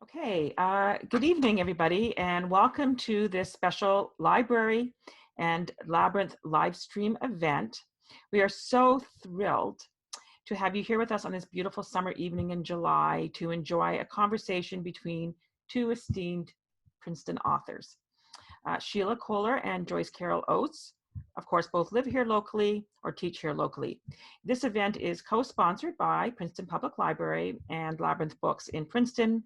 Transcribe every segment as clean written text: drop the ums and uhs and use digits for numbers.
Okay, good evening, everybody, and welcome to this special library and Labyrinth live stream event. We are so thrilled to have you here with us on this beautiful summer evening in July to enjoy a conversation between two esteemed Princeton authors. Shelia Kohler and Joyce Carol Oates, of course, both live here locally or teach here locally. This event is co-sponsored by Princeton Public Library and Labyrinth Books in Princeton.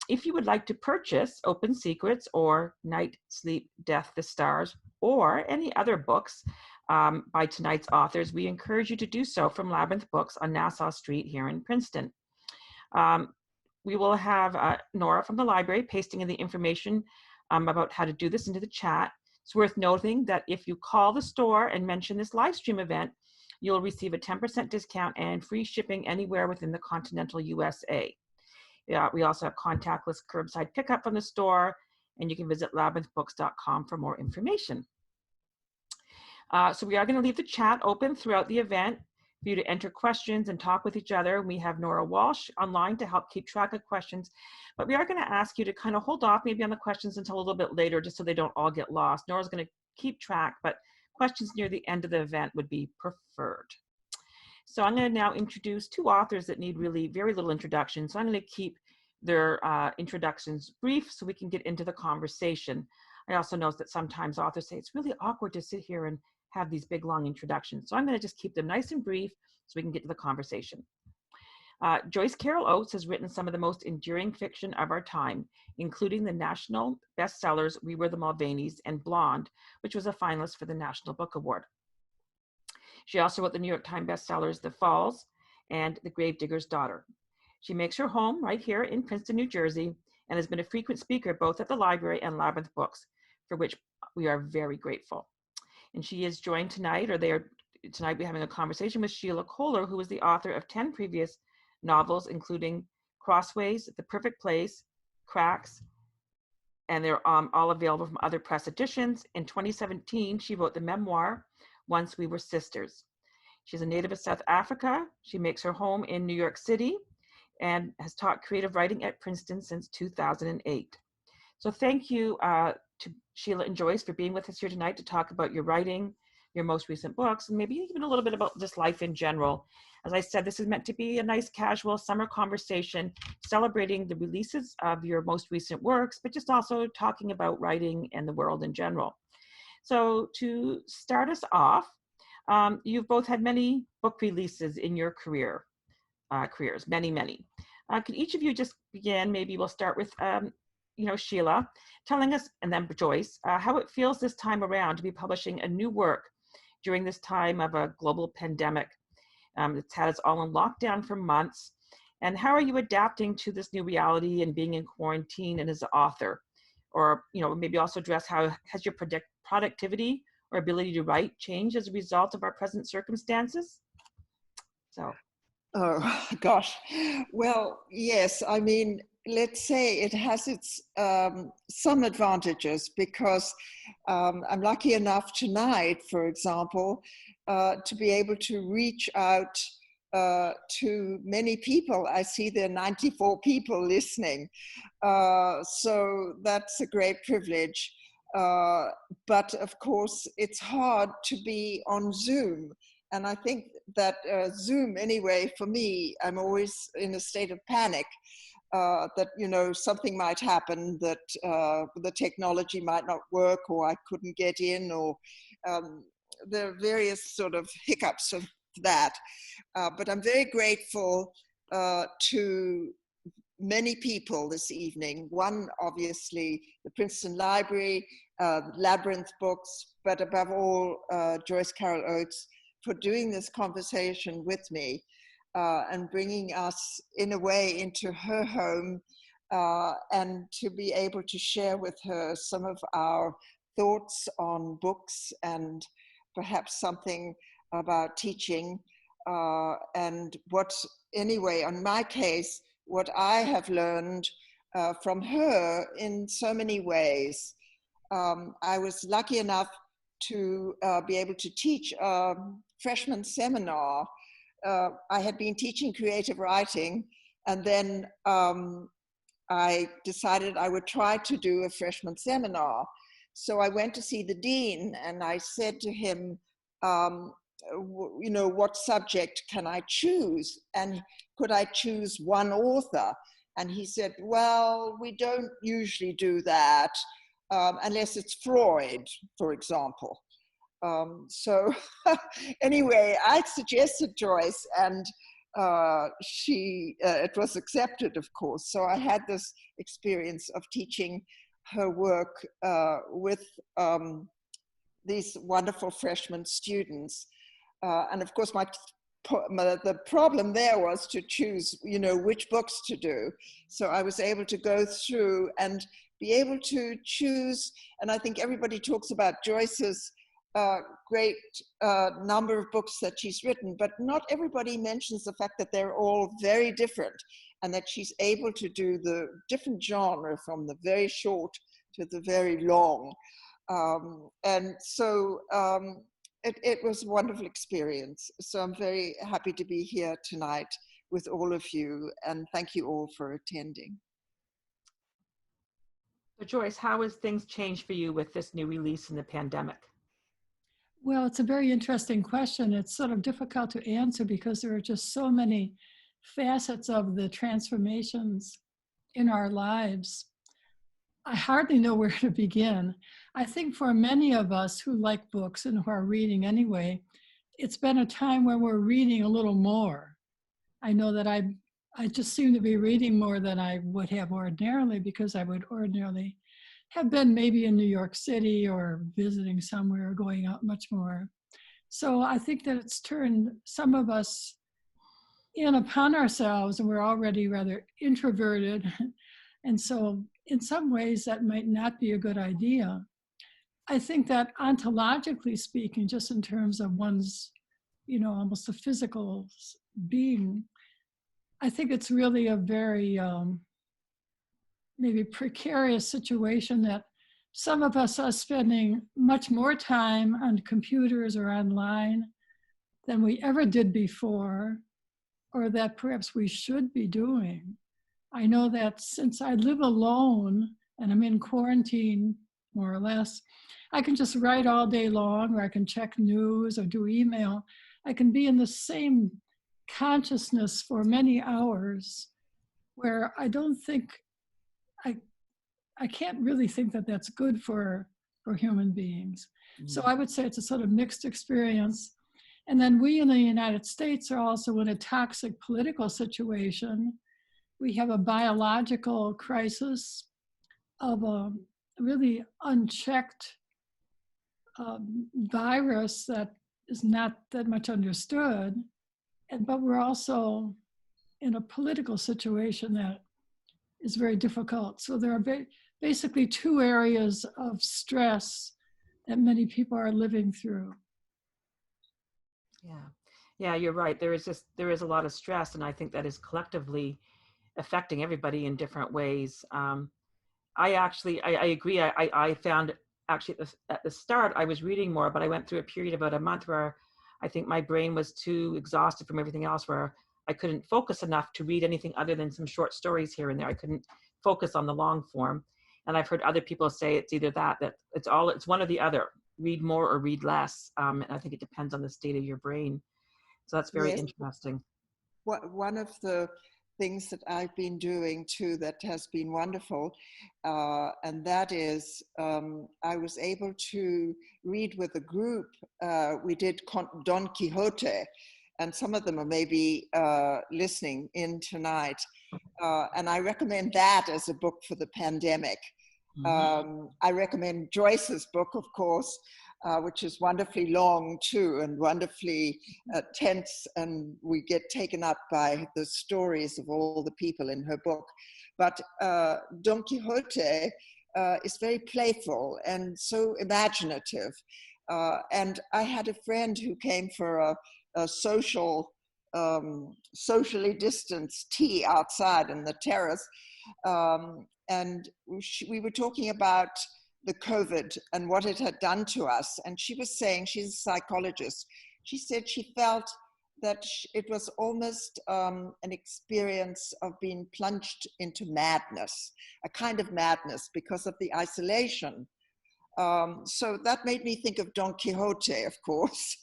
If you would like to purchase Open Secrets or Night, Sleep, Death, the Stars, or any other books by tonight's authors, we encourage you to do so from Labyrinth Books on Nassau Street here in Princeton. We will have Nora from the library pasting in the information about how to do this into the chat. It's worth noting that if you call the store and mention this live stream event, you'll receive a 10% discount and free shipping anywhere within the continental USA. We also have contactless curbside pickup from the store, and you can visit labyrinthbooks.com for more information. So we are going to leave the chat open throughout the event for you to enter questions and talk with each other. We have Nora Walsh online to help keep track of questions, but we are going to ask you to kind of hold off maybe on the questions until a little bit later, just so they don't all get lost. Nora's going to keep track, but questions near the end of the event would be preferred. So I'm going to now introduce two authors that need really very little introduction. So I'm going to keep their introductions brief so we can get into the conversation. I also know that sometimes authors say it's really awkward to sit here and have these big long introductions. So I'm going to just keep them nice and brief so we can get to the conversation. Joyce Carol Oates has written some of the most enduring fiction of our time, including the national bestsellers We Were the Mulvaneys and Blonde, which was a finalist for the National Book Award. She also wrote the New York Times bestsellers The Falls and The Gravedigger's Daughter. She makes her home right here in Princeton, New Jersey, and has been a frequent speaker both at the library and Labyrinth Books, for which we are very grateful. And she is joined tonight, tonight we're having a conversation with Shelia Kohler, who is the author of 10 previous novels, including Crossways, The Perfect Place, Cracks, and they're all available from other press editions. In 2017, she wrote the memoir, Once We Were Sisters. She's a native of South Africa. She makes her home in New York City and has taught creative writing at Princeton since 2008. So thank you to Shelia and Joyce for being with us here tonight to talk about your writing, your most recent books, and maybe even a little bit about just life in general. As I said, this is meant to be a nice casual summer conversation celebrating the releases of your most recent works, but just also talking about writing and the world in general. So to start us off, you've both had many book releases in your careers, many. Could each of you just begin, maybe we'll start with Shelia, telling us, and then Joyce, how it feels this time around to be publishing a new work during this time of a global pandemic. It's had us all in lockdown for months. And how are you adapting to this new reality and being in quarantine and as an author? Or, maybe also address how has your productivity or ability to write changed as a result of our present circumstances? So. Oh, gosh. Well, yes, I mean, let's say it has its some advantages because I'm lucky enough tonight, for example, to be able to reach out to many people. I see there are 94 people listening. So that's a great privilege. But of course, it's hard to be on Zoom. And I think that Zoom, anyway, for me, I'm always in a state of panic that, something might happen, that the technology might not work, or I couldn't get in, or there are various sort of hiccups of that. But I'm very grateful to many people this evening. One, obviously, the Princeton Library, Labyrinth Books, but above all, Joyce Carol Oates, for doing this conversation with me and bringing us in a way into her home and to be able to share with her some of our thoughts on books and perhaps something about teaching and in my case, what I have learned from her in so many ways. I was lucky enough to be able to teach a freshman seminar. I had been teaching creative writing, and then I decided I would try to do a freshman seminar. So I went to see the dean and I said to him, what subject can I choose? And could I choose one author? And he said, well, we don't usually do that unless it's Freud, for example. So anyway, I suggested Joyce, and it was accepted, of course. So I had this experience of teaching her work with these wonderful freshman students. And of course, the problem there was to choose, which books to do. So I was able to go through and be able to choose. And I think everybody talks about Joyce's great number of books that she's written, but not everybody mentions the fact that they're all very different and that she's able to do the different genre from the very short to the very long. And so it was a wonderful experience. So I'm very happy to be here tonight with all of you, and thank you all for attending. So Joyce, how has things changed for you with this new release in the pandemic? Well, it's a very interesting question. It's sort of difficult to answer because there are just so many facets of the transformations in our lives. I hardly know where to begin. I think for many of us who like books and who are reading anyway, it's been a time when we're reading a little more. I know that I just seem to be reading more than I would have ordinarily, because I would ordinarily have been maybe in New York City or visiting somewhere or going out much more. So I think that it's turned some of us in upon ourselves, and we're already rather introverted. And so in some ways that might not be a good idea. I think that ontologically speaking, just in terms of one's, almost a physical being, I think it's really a very maybe precarious situation that some of us are spending much more time on computers or online than we ever did before, or that perhaps we should be doing. I know that since I live alone and I'm in quarantine, more or less, I can just write all day long, or I can check news or do email. I can be in the same consciousness for many hours, where I don't think, I can't really think that that's good for human beings. Mm-hmm. So I would say it's a sort of mixed experience. And then we in the United States are also in a toxic political situation. We have a biological crisis of a really unchecked virus that is not that much understood. But we're also in a political situation that is very difficult. So there are basically two areas of stress that many people are living through. Yeah, you're right. There is a lot of stress, and I think that is collectively affecting everybody in different ways. I agree. I found actually at the start I was reading more, but I went through a period about a month where I think my brain was too exhausted from everything else, where I couldn't focus enough to read anything other than some short stories here and there. I couldn't focus on the long form. And I've heard other people say it's either that it's one or the other, read more or read less. And I think it depends on the state of your brain. So that's very interesting. One of the things that I've been doing too that has been wonderful, and that is I was able to read with a group. We did Don Quixote, and some of them are maybe listening in tonight. And I recommend that as a book for the pandemic. Mm-hmm. I recommend Joyce's book, of course, which is wonderfully long too, and wonderfully tense, and we get taken up by the stories of all the people in her book. But Don Quixote is very playful and so imaginative. And I had a friend who came for a socially distanced tea outside in the terrace, and we were talking about the COVID and what it had done to us. And she was saying, she's a psychologist, she said she felt that it was almost an experience of being plunged into madness, a kind of madness because of the isolation. So that made me think of Don Quixote, of course.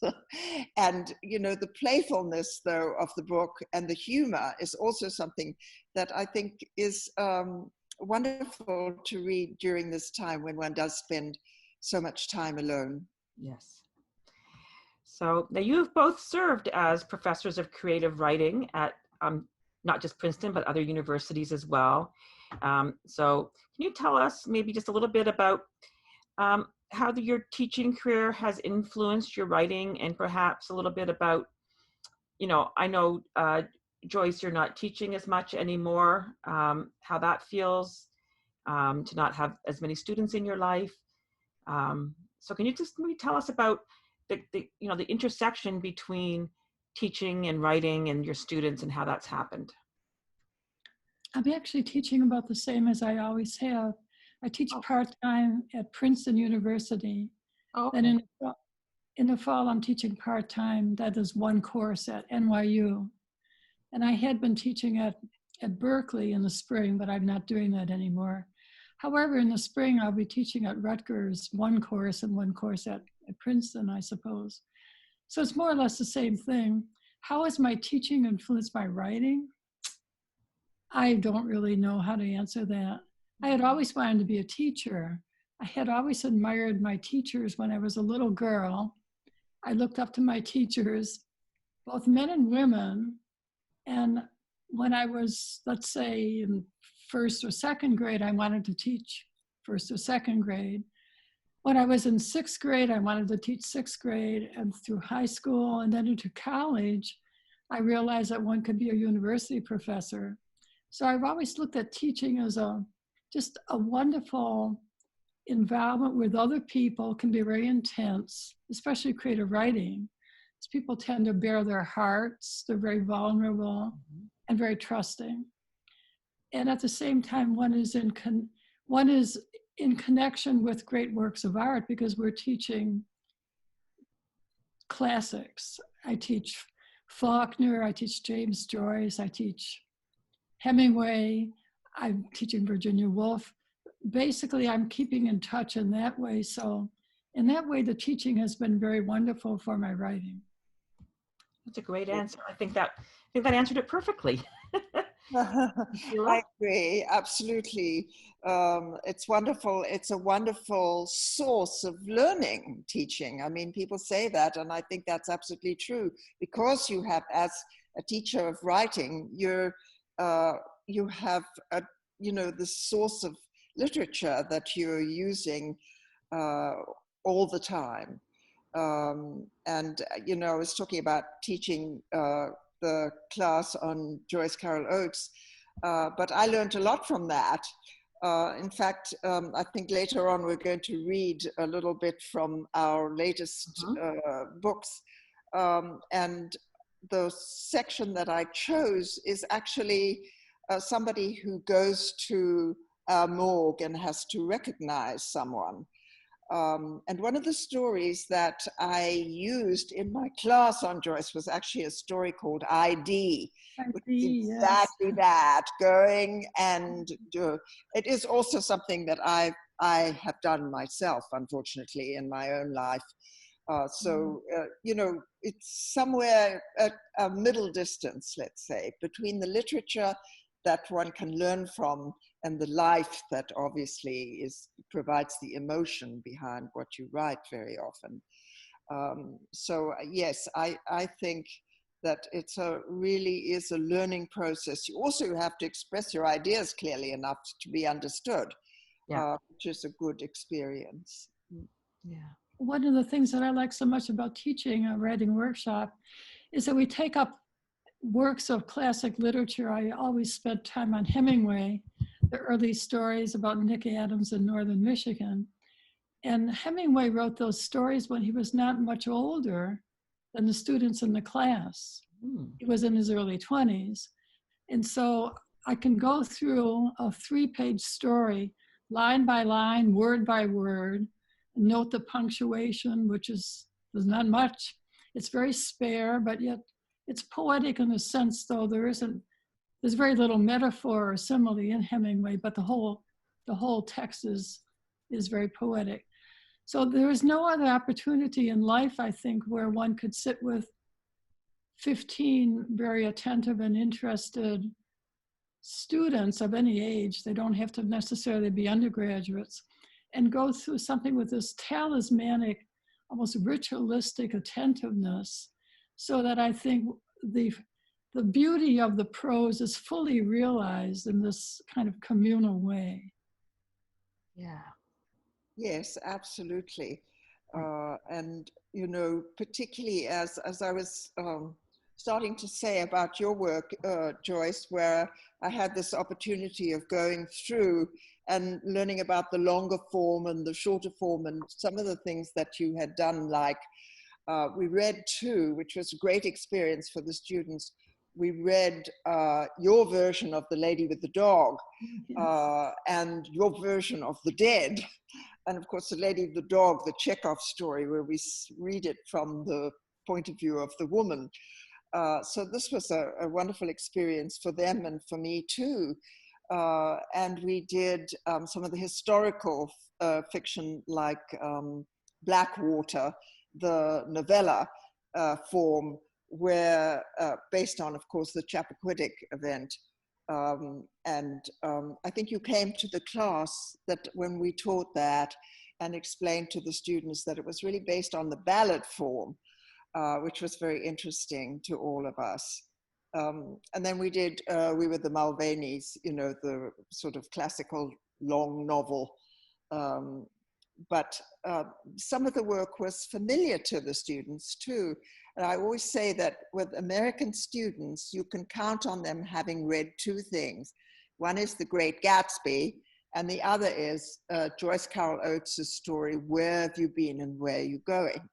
And, you know, the playfulness, though, of the book and the humor is also something that I think is wonderful to read during this time when one does spend so much time alone. Yes. So now you've both served as professors of creative writing at not just Princeton, but other universities as well. So can you tell us maybe just a little bit about how your teaching career has influenced your writing, and perhaps a little bit about, you know, I know, Joyce, you're not teaching as much anymore, how that feels to not have as many students in your life. So can you just maybe tell us about the you know, the intersection between teaching and writing and your students and how that's happened? I'm actually teaching about the same as I always have. I teach part-time at Princeton University. Oh, okay. Then in the fall, I'm teaching part-time. That is one course at NYU. And I had been teaching at Berkeley in the spring, but I'm not doing that anymore. However, in the spring, I'll be teaching at Rutgers, one course and one course at Princeton, I suppose. So it's more or less the same thing. How has my teaching influenced my writing? I don't really know how to answer that. I had always wanted to be a teacher. I had always admired my teachers when I was a little girl. I looked up to my teachers, both men and women. And when I was, let's say, in first or second grade, I wanted to teach first or second grade. When I was in sixth grade, I wanted to teach sixth grade, and through high school and then into college, I realized that one could be a university professor. So I've always looked at teaching as just a wonderful involvement with other people, can be very intense, especially creative writing. As people tend to bare their hearts, they're very vulnerable and very trusting. And at the same time, one is in connection with great works of art because we're teaching classics. I teach Faulkner, I teach James Joyce, I teach Hemingway, I'm teaching Virginia Woolf. Basically, I'm keeping in touch in that way. So in that way, the teaching has been very wonderful for my writing. That's a great answer. I think that answered it perfectly. I agree, absolutely. It's wonderful. It's a wonderful source of learning, teaching. I mean, people say that, and I think that's absolutely true. Because you have, as a teacher of writing, you have the source of literature that you're using all the time. And I was talking about teaching the class on Joyce Carol Oates, but I learned a lot from that. In fact, I think later on we're going to read a little bit from our latest books. And the section that I chose is actually somebody who goes to a morgue and has to recognize someone. And one of the stories that I used in my class on Joyce was actually a story called ID, which is exactly that, going and do. It is also something that I have done myself, unfortunately, in my own life. It's somewhere at a middle distance, let's say, between the literature that one can learn from and the life that obviously provides the emotion behind what you write very often. Yes, I think that it's really is a learning process. You also have to express your ideas clearly enough to be understood, which is a good experience. Yeah. One of the things that I like so much about teaching a writing workshop is that we take up works of classic literature. I always spent time on Hemingway, the early stories about Nick Adams in northern Michigan. And Hemingway wrote those stories when he was not much older than the students in the class. He was in his early 20s. And so I can go through a 3-page story, line by line, word by word, note the punctuation, which is not much. It's very spare, but yet it's poetic in a sense, though there's very little metaphor or simile in Hemingway, but the whole text is very poetic. So there is no other opportunity in life, I think, where one could sit with 15 very attentive and interested students of any age. They don't have to necessarily be undergraduates, and go through something with this talismanic, almost ritualistic attentiveness, so that I think the beauty of the prose is fully realized in this kind of communal way. Yeah. Yes, absolutely. And, you know, particularly as I was starting to say about your work, Joyce, where I had this opportunity of going through and learning about the longer form and the shorter form and some of the things that you had done, like we read too, which was a great experience for the students. We read your version of The Lady with the Dog, Yes. and your version of The Dead. And of course, The Lady with the Dog, the Chekhov story, where we read it from the point of view of the woman. So this was a wonderful experience for them and for me too. And we did some of the historical fiction, like Blackwater, the novella form, where based on, of course, the Chappaquiddick event. I think you came to the class that when we taught that and explained to the students that it was really based on the ballad form, which was very interesting to all of us. And then we were the Mulvaneys, you know, the sort of classical long novel. But some of the work was familiar to the students too. And I always say that with American students, you can count on them having read two things. One is The Great Gatsby, and the other is Joyce Carol Oates' story, Where Have You Been and Where Are You Going?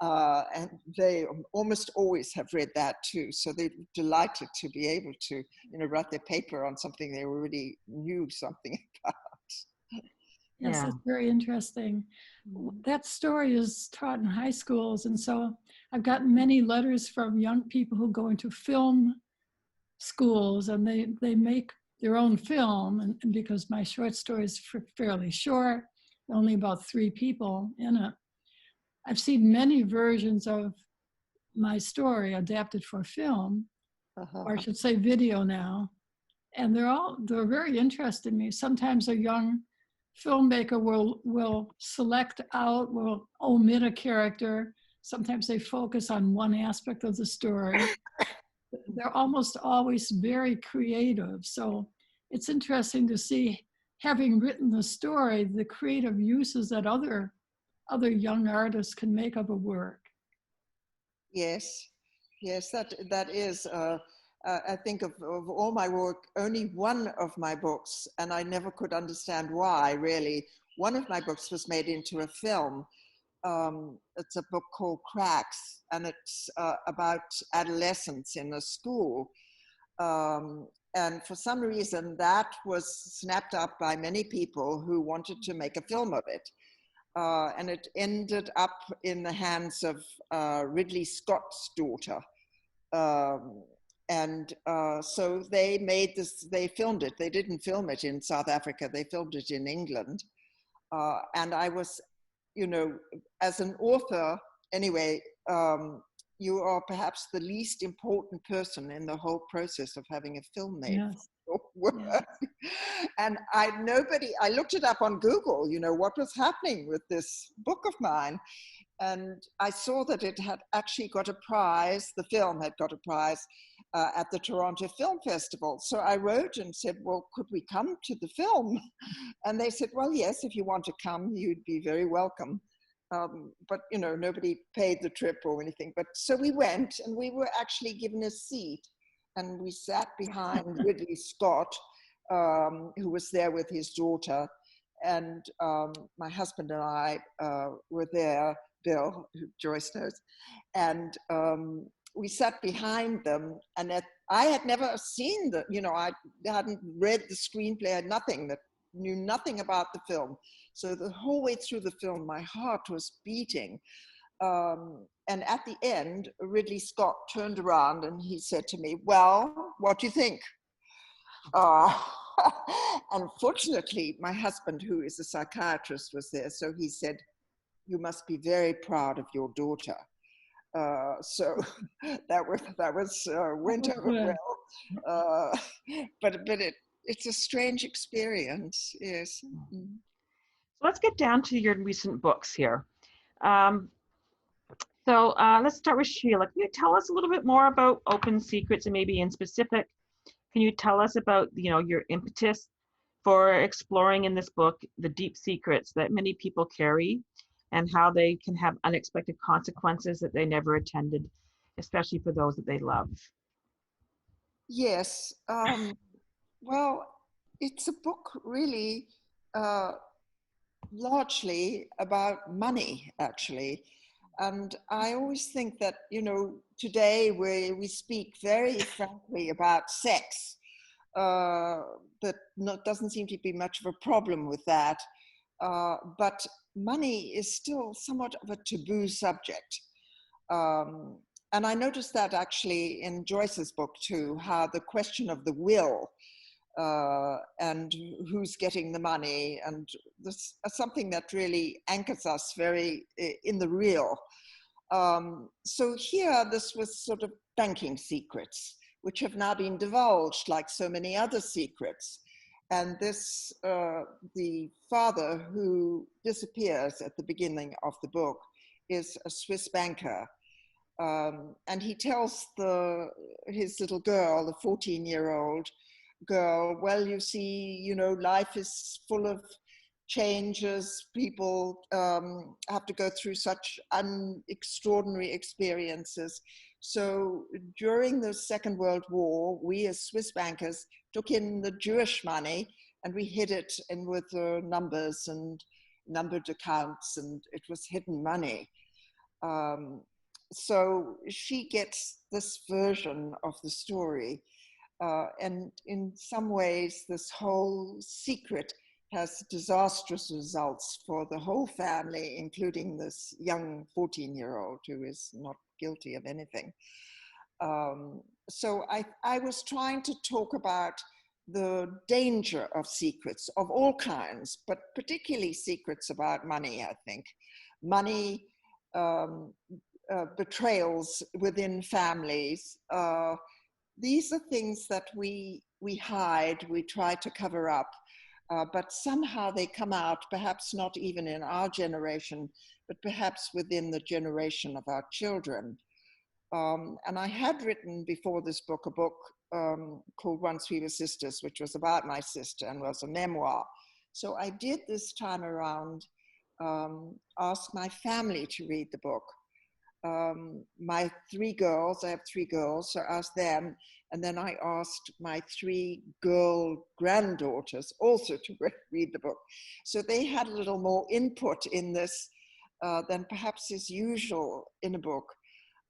And they almost always have read that too. So they're delighted to be able to, you know, write their paper on something they already knew something about. Yes, Yeah. that's very interesting. That story is taught in high schools, and so I've gotten many letters from young people who go into film schools, and they make their own film, and because my short story is fairly short, only about 3 people in it. I've seen many versions of my story adapted for film, or I should say video now, and they're very interested in me. Sometimes a young filmmaker will select out, will omit a character. Sometimes they focus on one aspect of the story. They're almost always very creative. So it's interesting to see, having written the story, the creative uses that other young artists can make of a work. Yes, yes, that is. I think of all my work, only one of my books, and I never could understand why, really. One of my books was made into a film. It's a book called Cracks, and it's about adolescence in a school. And for some reason, that was snapped up by many people who wanted to make a film of it. And it ended up in the hands of Ridley Scott's daughter. So they made this, they filmed it. They didn't film it in South Africa, they filmed it in England. And I was, you know, as an author, anyway, you are perhaps the least important person in the whole process of having a film made. Yes. Yes. And I looked it up on Google, you know, what was happening with this book of mine. And I saw that it had actually got a prize, the film had got a prize at the Toronto Film Festival. So I wrote and said, well, could we come to the film? And they said, well, yes, if you want to come, you'd be very welcome. But, you know, nobody paid the trip or anything. But so we went, and we were actually given a seat. And we sat behind Ridley Scott, who was there with his daughter. And my husband and I were there, Bill, who Joyce knows. And we sat behind them. And I had never seen I hadn't read the screenplay, had nothing, knew nothing about the film. So the whole way through the film, my heart was beating. And at the end, Ridley Scott turned around and he said to me, "Well, what do you think?" Unfortunately, my husband, who is a psychiatrist, was there. So he said, "You must be very proud of your daughter." So that went over well. But it's a strange experience, yes. Mm. So let's get down to your recent books here. So let's start with Sheila. Can you tell us a little bit more about Open Secrets, and maybe in specific, can you tell us about, your impetus for exploring in this book the deep secrets that many people carry and how they can have unexpected consequences that they never intended, especially for those that they love? Yes. Well, it's a book really largely about money, actually. And I always think that, today we speak very frankly about sex, doesn't seem to be much of a problem with that. But money is still somewhat of a taboo subject. And I noticed that actually in Joyce's book too, how the question of the will and who's getting the money, and this is something that really anchors us very in the real. So here, this was sort of banking secrets, which have now been divulged like so many other secrets. And this, the father who disappears at the beginning of the book is a Swiss banker. And he tells his little girl, the 14-year-old girl, well, you see, life is full of changes. People have to go through such extraordinary experiences. So during the Second World War, we as Swiss bankers took in the Jewish money and we hid it in with numbers and numbered accounts, and it was hidden money. So she gets this version of the story. And in some ways, this whole secret has disastrous results for the whole family, including this young 14-year-old who is not guilty of anything. So I was trying to talk about the danger of secrets of all kinds, but particularly secrets about money, I think. Money, betrayals within families. These are things that we hide, we try to cover up, but somehow they come out, perhaps not even in our generation, but perhaps within the generation of our children. And I had written before this book a book called Once We Were Sisters, which was about my sister and was a memoir. So I did this time around ask my family to read the book. My 3 girls, I have 3 girls, so I asked them, and then I asked my 3 girl granddaughters also to read the book. So they had a little more input in this than perhaps is usual in a book.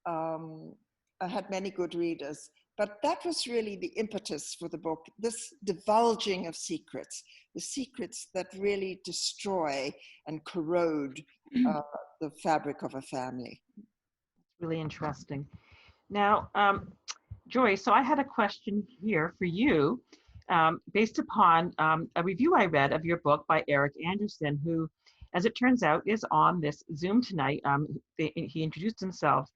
I had many good readers, but that was really the impetus for the book, this divulging of secrets, the secrets that really destroy and corrode the fabric of a family. Really interesting. Now, Joyce, so I had a question here for you based upon a review I read of your book by Eric Anderson, who, as it turns out, is on this Zoom tonight. He introduced himself.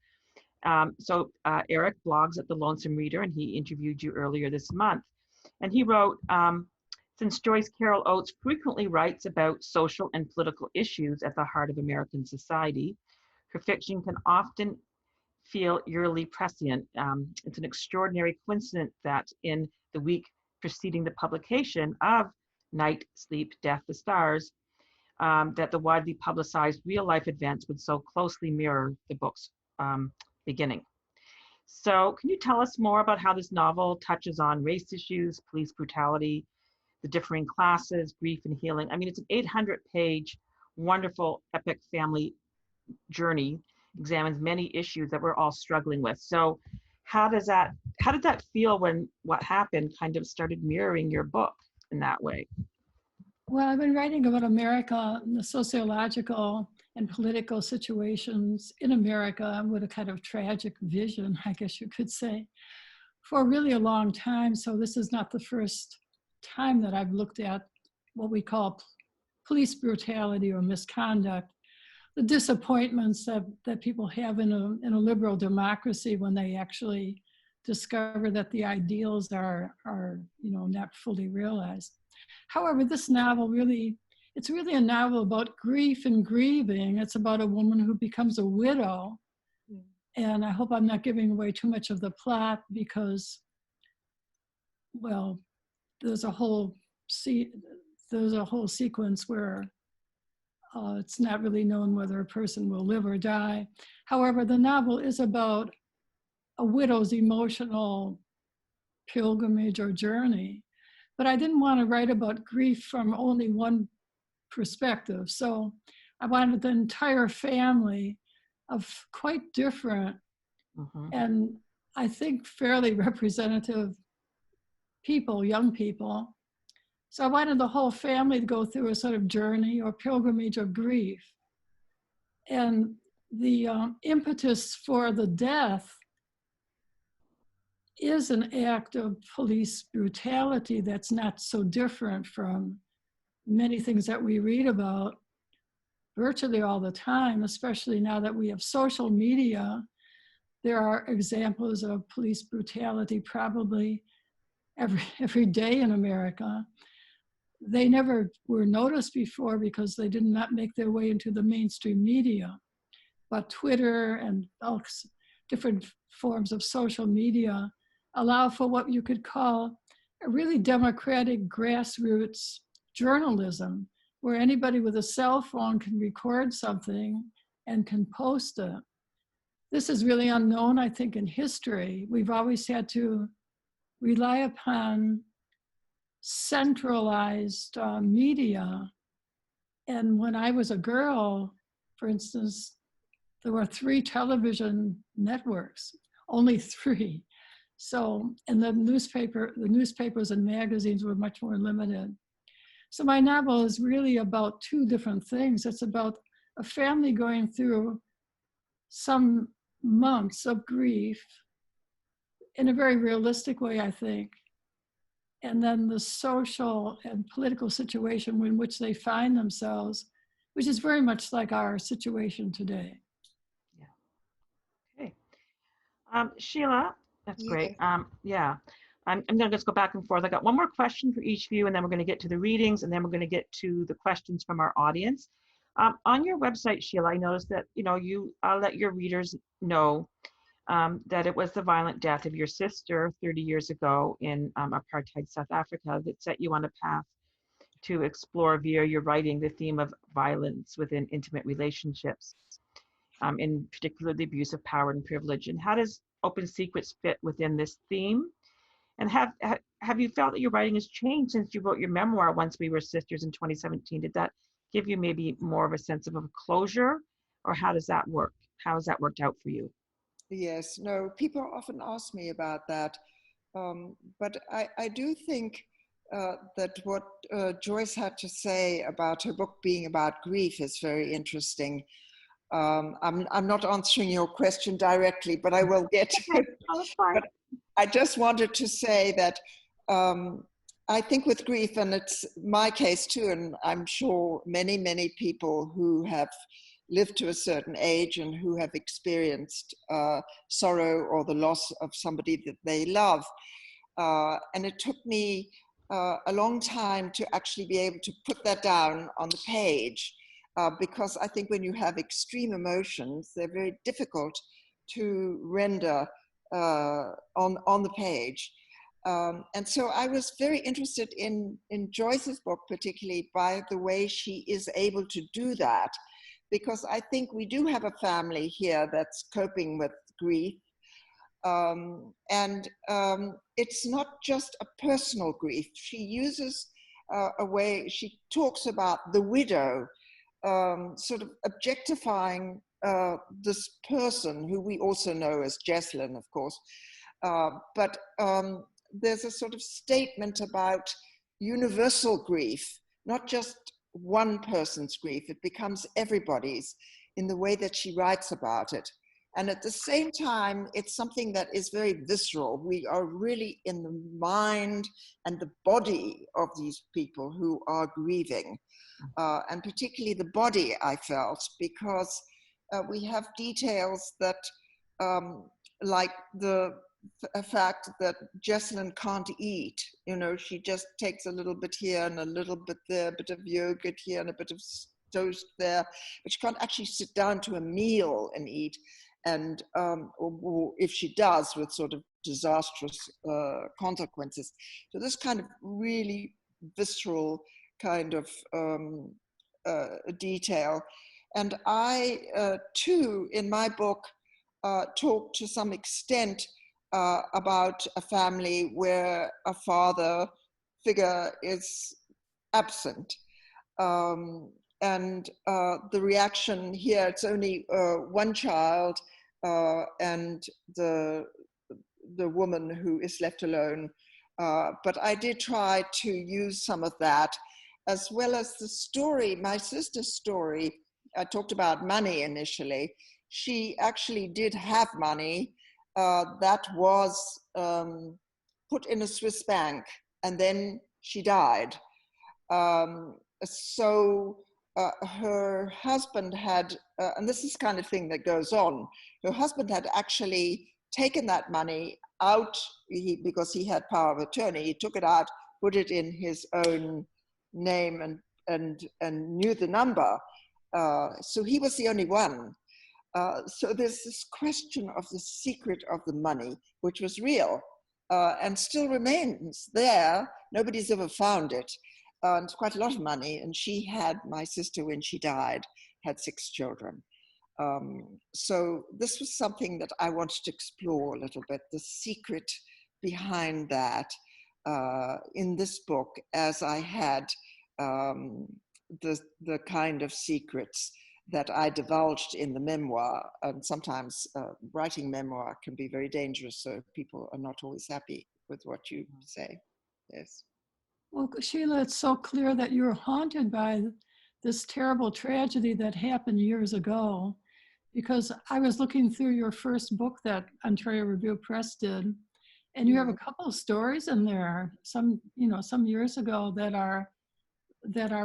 So Eric blogs at The Lonesome Reader, and he interviewed you earlier this month. And he wrote, since Joyce Carol Oates frequently writes about social and political issues at the heart of American society, her fiction can often feel eerily prescient. It's an extraordinary coincidence that in the week preceding the publication of Night, Sleep, Death, the Stars, that the widely publicized real-life events would so closely mirror the book's beginning. So can you tell us more about how this novel touches on race issues, police brutality, the differing classes, grief and healing? I mean, it's an 800-page, wonderful, epic family journey, examines many issues that we're all struggling with. So how did that feel when what happened kind of started mirroring your book in that way? Well, I've been writing about America and the sociological and political situations in America with a kind of tragic vision, I guess you could say, for really a long time. So this is not the first time that I've looked at what we call police brutality or misconduct, the disappointments that people have in a liberal democracy when they actually discover that the ideals are not fully realized. However, this novel it's really a novel about grief and grieving. It's about a woman who becomes a widow. And I hope I'm not giving away too much of the plot because, well, there's a whole sequence where it's not really known whether a person will live or die. However, the novel is about a widow's emotional pilgrimage or journey. But I didn't want to write about grief from only one perspective. So I wanted the entire family of quite different and I think fairly representative people, young people. So I wanted the whole family to go through a sort of journey or pilgrimage of grief. And the impetus for the death is an act of police brutality that's not so different from many things that we read about virtually all the time, especially now that we have social media. There are examples of police brutality probably every day in America. They never were noticed before because they did not make their way into the mainstream media. But Twitter and all different forms of social media allow for what you could call a really democratic grassroots journalism, where anybody with a cell phone can record something and can post it. This is really unknown, I think, in history. We've always had to rely upon centralized media. And when I was a girl, for instance, there were 3 television networks, only 3. So, and the newspapers and magazines were much more limited. So my novel is really about 2 different things. It's about a family going through some months of grief in a very realistic way, I think. And then the social and political situation in which they find themselves, which is very much like our situation today. Yeah. Okay. Sheila, that's great. Yeah. I'm going to just go back and forth. I got one more question for each of you, and then we're going to get to the readings, and then we're going to get to the questions from our audience. On your website, Sheila, I noticed that you let your readers know that it was the violent death of your sister 30 years ago in apartheid South Africa that set you on a path to explore via your writing the theme of violence within intimate relationships, in particular the abuse of power and privilege. And how does Open Secrets fit within this theme? And have you felt that your writing has changed since you wrote your memoir, Once We Were Sisters, in 2017? Did that give you maybe more of a sense of closure, or how does that work? How has that worked out for you? Yes, no, people often ask me about that. But I do think that what Joyce had to say about her book being about grief is very interesting. I'm not answering your question directly, but I will get to it. But I just wanted to say that I think with grief, and it's my case too, and I'm sure many, many people who have lived to a certain age and who have experienced sorrow or the loss of somebody that they love. And it took me a long time to actually be able to put that down on the page, because I think when you have extreme emotions, they're very difficult to render on the page. And so I was very interested in Joyce's book, particularly by the way she is able to do that, because I think we do have a family here that's coping with grief. And it's not just a personal grief. She uses a way, she talks about the widow, sort of objectifying this person who we also know as Jesslyn, of course. But there's a sort of statement about universal grief, not just one person's grief. It becomes everybody's in the way that she writes about it. And at the same time, it's something that is very visceral. We are really in the mind and the body of these people who are grieving. And particularly the body, I felt, because we have details that, like the fact that Jessalyn can't eat. You know, she just takes a little bit here and a little bit there, a bit of yogurt here and a bit of toast there, but she can't actually sit down to a meal and eat. And or if she does, with sort of disastrous consequences. So this kind of really visceral kind of detail. And I, too, in my book, talk to some extent about a family where a father figure is absent. And the reaction here, it's only one child and the woman who is left alone. But I did try to use some of that, as well as the story, my sister's story. I talked about money initially. She actually did have money that was put in a Swiss bank, and then she died. So her husband had, and this is the kind of thing that goes on, her husband had actually taken that money out because he had power of attorney. He took it out, put it in his own name, and knew the number. So he was the only one. So there's this question of the secret of the money, which was real and still remains there. Nobody's ever found it. It's quite a lot of money. And she had, my sister, when she died, had 6 children. So this was something that I wanted to explore a little bit, the secret behind that in this book, as I had the kind of secrets that I divulged in the memoir. And sometimes writing memoir can be very dangerous, so people are not always happy with what you say. Yes. Well, Shelia, it's so clear that you're haunted by this terrible tragedy that happened years ago, because I was looking through your first book that Ontario Review Press did, and you have a couple of stories in there, some years ago that are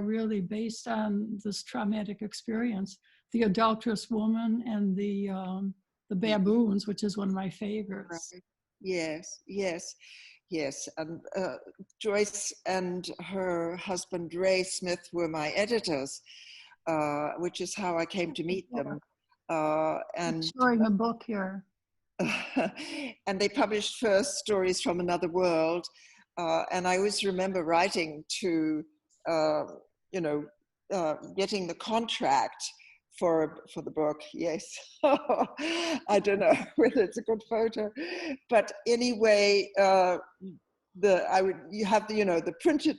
really based on this traumatic experience. The adulterous woman and the baboons, which is one of my favorites. Right. Yes, yes, yes. Joyce and her husband Ray Smith were my editors, which is how I came to meet them. And showing the book here. And they published first Stories from Another World, and I always remember writing to getting the contract for the book. Yes. I don't know whether it's a good photo, but anyway, you have the printed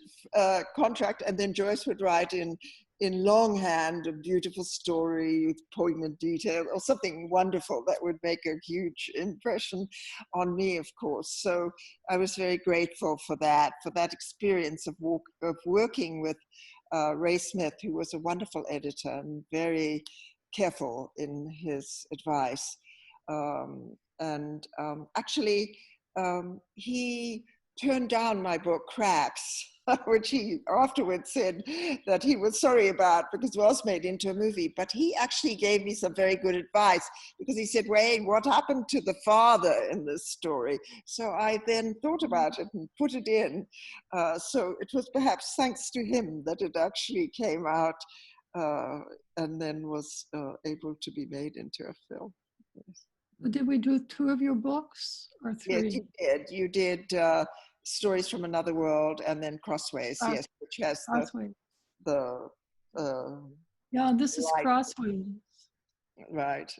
contract, and then Joyce would write in longhand a beautiful story with poignant detail or something wonderful that would make a huge impression on me, of course. So I was very grateful for that experience of working with Ray Smith, who was a wonderful editor and very careful in his advice. Actually, he turned down my book, Cracks, which he afterwards said that he was sorry about because it was made into a movie. But he actually gave me some very good advice, because he said, Wayne, what happened to the father in this story? So I then thought about it and put it in. So it was perhaps thanks to him that it actually came out and then was able to be made into a film. Yes. Did we do 2 of your books or 3? Yes, you did. You did Stories from Another World, and then Crossways, yes, which has yeah, this is Crossways. Right,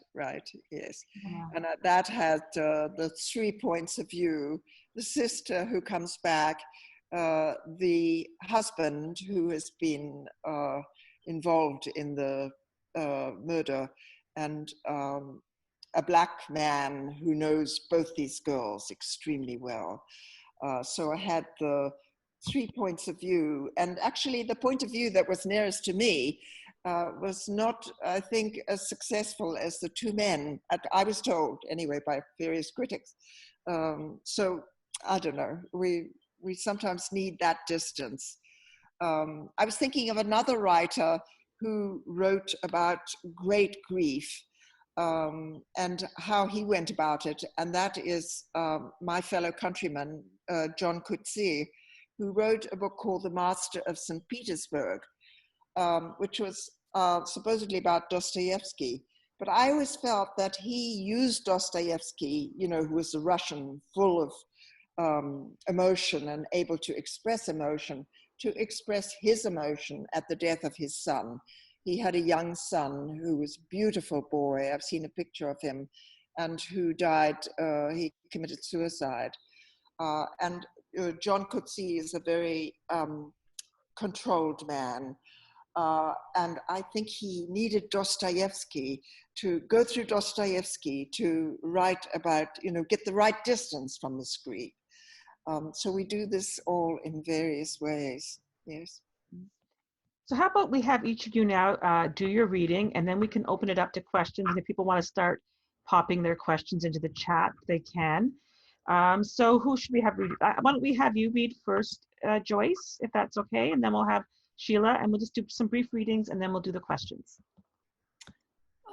yes. Yeah. And that had the 3 points of view: the sister who comes back, the husband who has been involved in the murder, and a Black man who knows both these girls extremely well. So I had the three points of view. And actually the point of view that was nearest to me was not, I think, as successful as the two men, I was told anyway by various critics. So I don't know, we sometimes need that distance. I was thinking of another writer who wrote about great grief and how he went about it. And that is my fellow countryman, John Coetzee, who wrote a book called The Master of St. Petersburg, which was supposedly about Dostoevsky. But I always felt that he used Dostoevsky, you know, who was a Russian full of emotion and able to express emotion, to express his emotion at the death of his son. He had a young son who was a beautiful boy. I've seen a picture of him, and who died, he committed suicide. And John Coetzee is a very controlled man. And I think he needed Dostoevsky to go through Dostoevsky to write about, you know, get the right distance from the screen. So we do this all in various ways, yes. So how about we have each of you now do your reading, and then we can open it up to questions. And if people want to start popping their questions into the chat, they can. So who should we have read? Why don't we have you read first, Joyce, if that's okay, and then we'll have Shelia, and we'll just do some brief readings, and then we'll do the questions.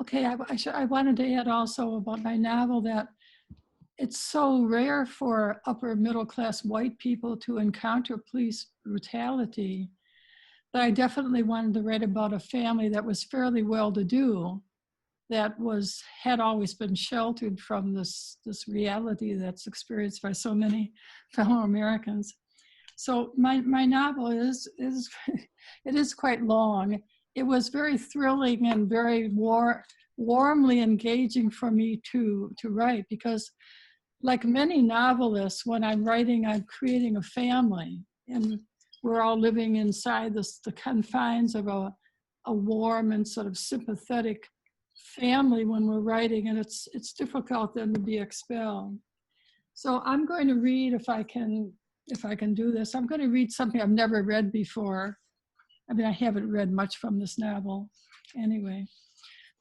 Okay, I wanted to add also about my novel that it's so rare for upper middle class white people to encounter police brutality that I definitely wanted to write about a family that was fairly well-to-do, that had always been sheltered from this reality that's experienced by so many fellow Americans. So my novel it is quite long. It was very thrilling and very warmly engaging for me to write, because like many novelists, when I'm writing, I'm creating a family, and we're all living inside the confines of a warm and sort of sympathetic family when we're writing, and it's difficult then to be expelled. So I'm going to read, if I can do this, I'm going to read something I've never read before. I mean, I haven't read much from this novel anyway.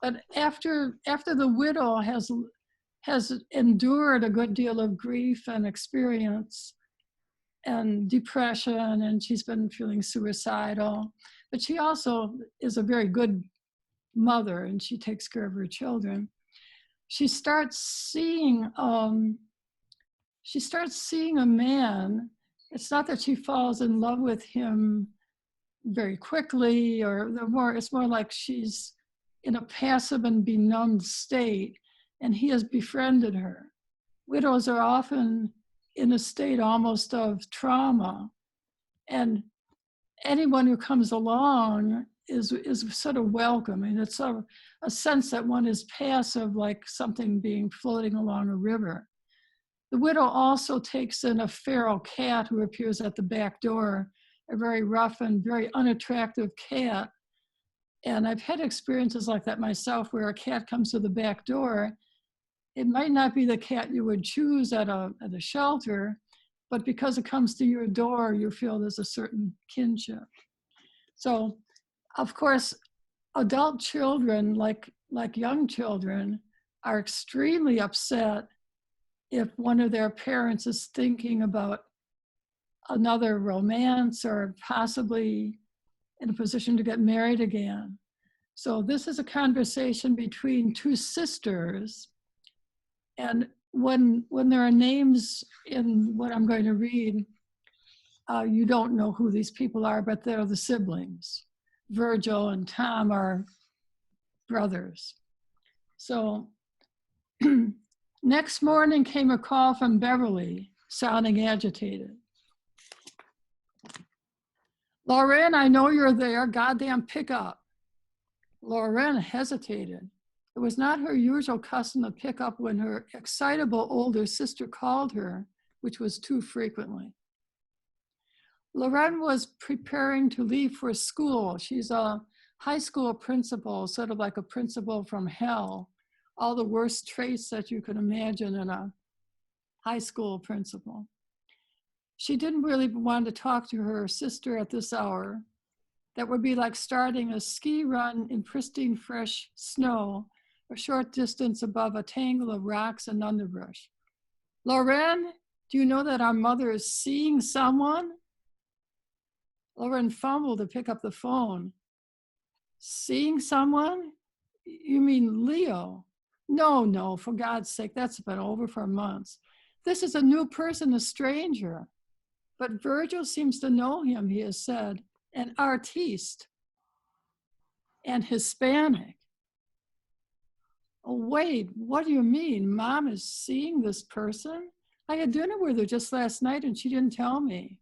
But after the widow has endured a good deal of grief and experience and depression, and she's been feeling suicidal, but she also is a very good mother, and she takes care of her children. She starts seeing a man. It's not that she falls in love with him very quickly, it's more like she's in a passive and benumbed state, and he has befriended her. Widows are often in a state almost of trauma, and anyone who comes along is sort of welcome. And it's a sense that one is passive, like something being floating along a river. The widow also takes in a feral cat who appears at the back door, a very rough and very unattractive cat. And I've had experiences like that myself, where a cat comes to the back door. It might not be the cat you would choose at a shelter, but because it comes to your door, you feel there's a certain kinship. So, of course, adult children, like young children, are extremely upset if one of their parents is thinking about another romance or possibly in a position to get married again. So this is a conversation between two sisters. And when there are names in what I'm going to read, you don't know who these people are, but they're the siblings. Virgil and Tom are brothers. So next morning came a call from Beverly, sounding agitated. Lauren, I know you're there. Goddamn, pick up. Lauren hesitated. It was not her usual custom to pick up when her excitable older sister called her, which was too frequently. Lauren was preparing to leave for school. She's a high school principal, sort of like a principal from hell. All the worst traits that you could imagine in a high school principal. She didn't really want to talk to her sister at this hour. That would be like starting a ski run in pristine fresh snow, a short distance above a tangle of rocks and underbrush. Lauren, do you know that our mother is seeing someone? Lauren fumbled to pick up the phone. Seeing someone? You mean Leo? No, for God's sake, that's been over for months. This is a new person, a stranger. But Virgil seems to know him, he has said, an artiste and Hispanic. Oh, wait, what do you mean? Mom is seeing this person? I had dinner with her just last night and she didn't tell me.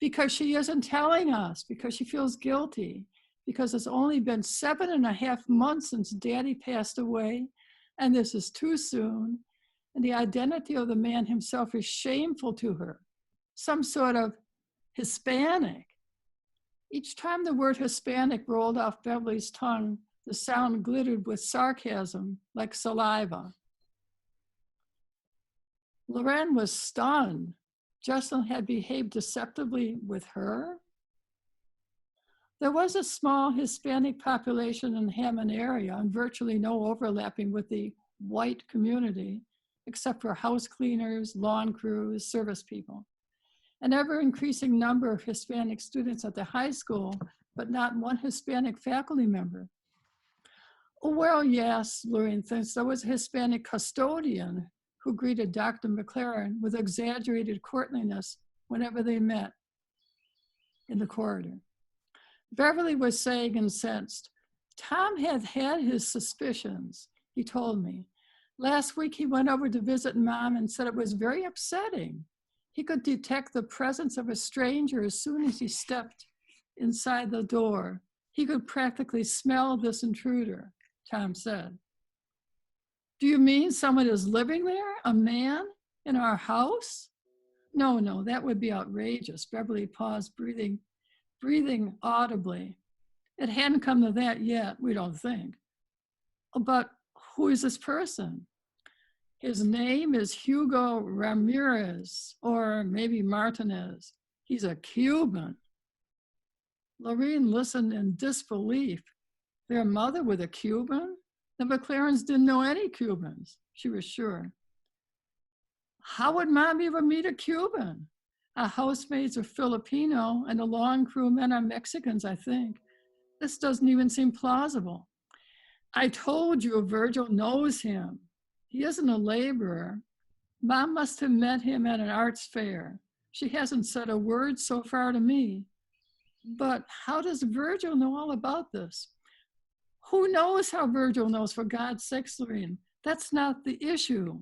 Because she isn't telling us, because she feels guilty, because it's only been 7.5 months since Daddy passed away, and this is too soon, and the identity of the man himself is shameful to her. Some sort of Hispanic. Each time the word Hispanic rolled off Beverly's tongue, the sound glittered with sarcasm, like saliva. Lorraine was stunned. Jocelyn had behaved deceptively with her. There was a small Hispanic population in the Hammond area and virtually no overlapping with the white community, except for house cleaners, lawn crews, service people. An ever-increasing number of Hispanic students at the high school, but not one Hispanic faculty member. Well, yes, Lorraine thinks there was a Hispanic custodian who greeted Dr. McLaren with exaggerated courtliness whenever they met in the corridor. Beverly was saying incensed, Tom had his suspicions, he told me. Last week he went over to visit Mom and said it was very upsetting. He could detect the presence of a stranger as soon as he stepped inside the door. He could practically smell this intruder, Tom said. Do you mean someone is living there, a man, in our house? No, that would be outrageous. Beverly paused, breathing audibly. It hadn't come to that yet, we don't think. But who is this person? His name is Hugo Ramirez, or maybe Martinez. He's a Cuban. Lorraine listened in disbelief. Their mother with a Cuban? The McLarens didn't know any Cubans, she was sure. How would Mom ever meet a Cuban? Our housemaids are Filipino and the lawn crew men are Mexicans, I think. This doesn't even seem plausible. I told you Virgil knows him. He isn't a laborer. Mom must have met him at an arts fair. She hasn't said a word so far to me. But how does Virgil know all about this? Who knows how Virgil knows, for God's sake, Lorraine? That's not the issue.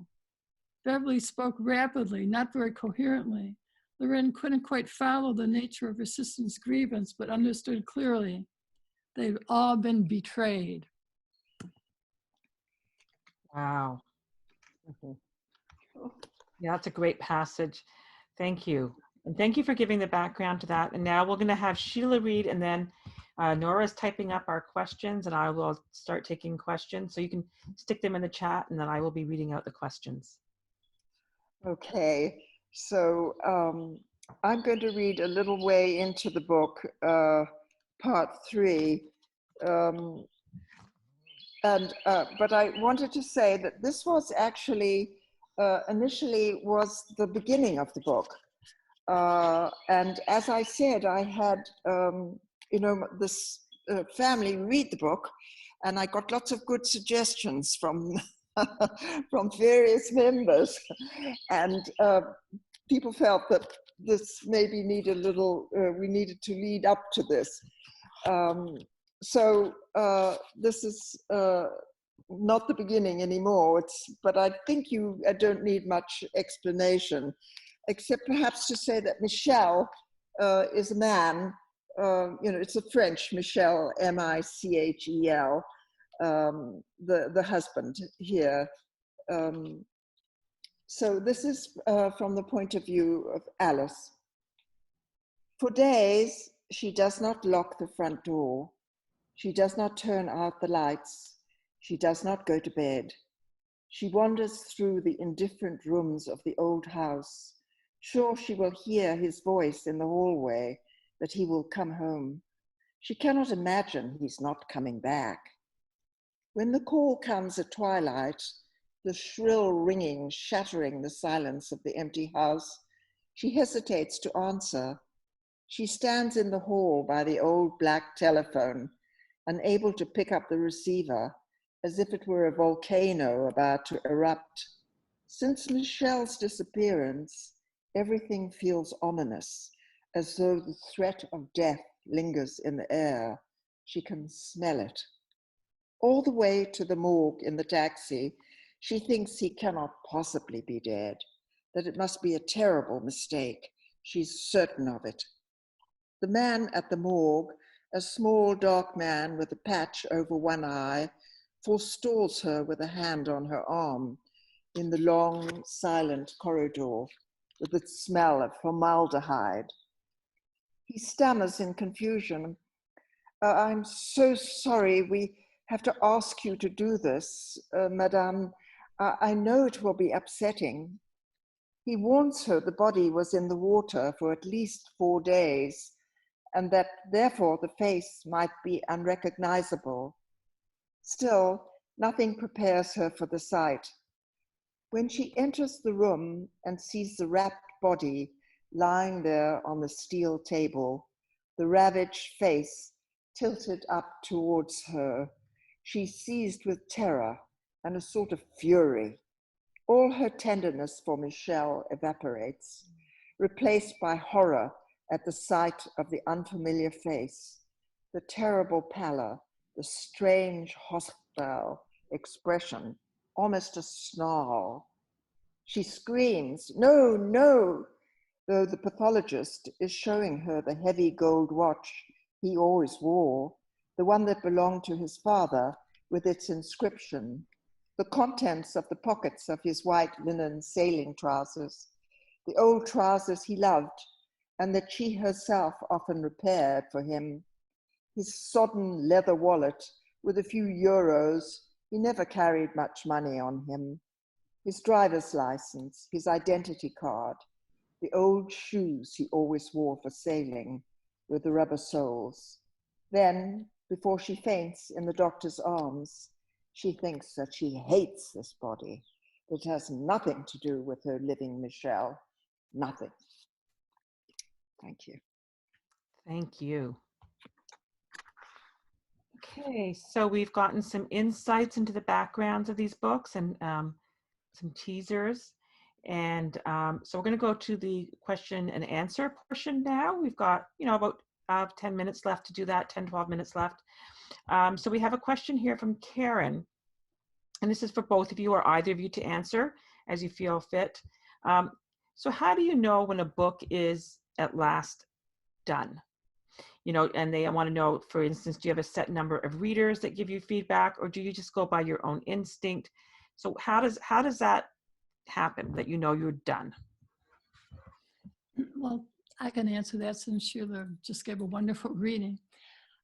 Beverly spoke rapidly, not very coherently. Lorraine couldn't quite follow the nature of her sister's grievance, but understood clearly. They've all been betrayed. Wow. Yeah, that's a great passage. Thank you. And thank you for giving the background to that. And now we're going to have Sheila read, and then Nora's typing up our questions, and I will start taking questions. So you can stick them in the chat, and then I will be reading out the questions. Okay, so I'm going to read a little way into the book, part 3. But I wanted to say that this was actually initially was the beginning of the book. And as I said, I had, this family read the book, and I got lots of good suggestions from from various members, and people felt that this maybe needed a little, we needed to lead up to this. So this is not the beginning anymore, but I think I don't need much explanation, except perhaps to say that Michel is a man, it's a French Michel, M-I-C-H-E-L, the husband here. So this is from the point of view of Alice. For days, she does not lock the front door. She does not turn out the lights. She does not go to bed. She wanders through the indifferent rooms of the old house, Sure, she will hear his voice in the hallway, that he will come home. She cannot imagine he's not coming back. When the call comes at twilight, the shrill ringing shattering the silence of the empty house, she hesitates to answer. She stands in the hall by the old black telephone, unable to pick up the receiver, as if it were a volcano about to erupt. Since Michelle's disappearance, everything feels ominous, as though the threat of death lingers in the air. She can smell it. All the way to the morgue in the taxi, she thinks he cannot possibly be dead, that it must be a terrible mistake. She's certain of it. The man at the morgue, a small dark man with a patch over one eye, forestalls her with a hand on her arm in the long, silent corridor with its smell of formaldehyde. He stammers in confusion. I'm so sorry, we have to ask you to do this, Madame. I know it will be upsetting. He warns her the body was in the water for at least 4 days, and that therefore the face might be unrecognizable. Still, nothing prepares her for the sight. When she enters the room and sees the wrapped body lying there on the steel table, the ravaged face tilted up towards her, she's seized with terror and a sort of fury. All her tenderness for Michelle evaporates, replaced by horror at the sight of the unfamiliar face, the terrible pallor, the strange hostile expression, almost a snarl. She screams, "No, no," though the pathologist is showing her the heavy gold watch he always wore, the one that belonged to his father with its inscription, the contents of the pockets of his white linen sailing trousers, the old trousers he loved and that she herself often repaired for him, his sodden leather wallet with a few euros. He never carried much money on him, his driver's license, his identity card, the old shoes he always wore for sailing with the rubber soles. Then, before she faints in the doctor's arms, she thinks that she hates this body. It has nothing to do with her living Michelle. Nothing. Thank you. Thank you. Okay, so we've gotten some insights into the backgrounds of these books and some teasers. And so we're going to go to the question and answer portion now. We've got, about 10 minutes left to do that, 10, 12 minutes left. So we have a question here from Karen. And this is for both of you or either of you to answer as you feel fit. So how do you know when a book is at last done? And they want to know, for instance, do you have a set number of readers that give you feedback, or do you just go by your own instinct? So how does that happen, that you're done? Well, I can answer that since Sheila just gave a wonderful reading.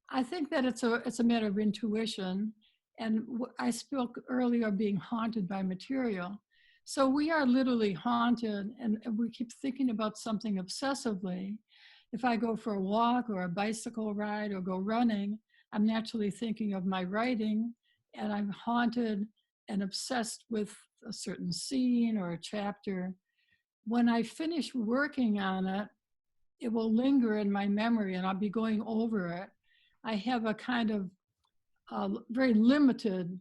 I think that it's a matter of intuition. And I spoke earlier of being haunted by material. So we are literally haunted, and we keep thinking about something obsessively. If I go for a walk or a bicycle ride or go running, I'm naturally thinking of my writing, and I'm haunted and obsessed with a certain scene or a chapter. When I finish working on it, it will linger in my memory and I'll be going over it. I have a kind of very limited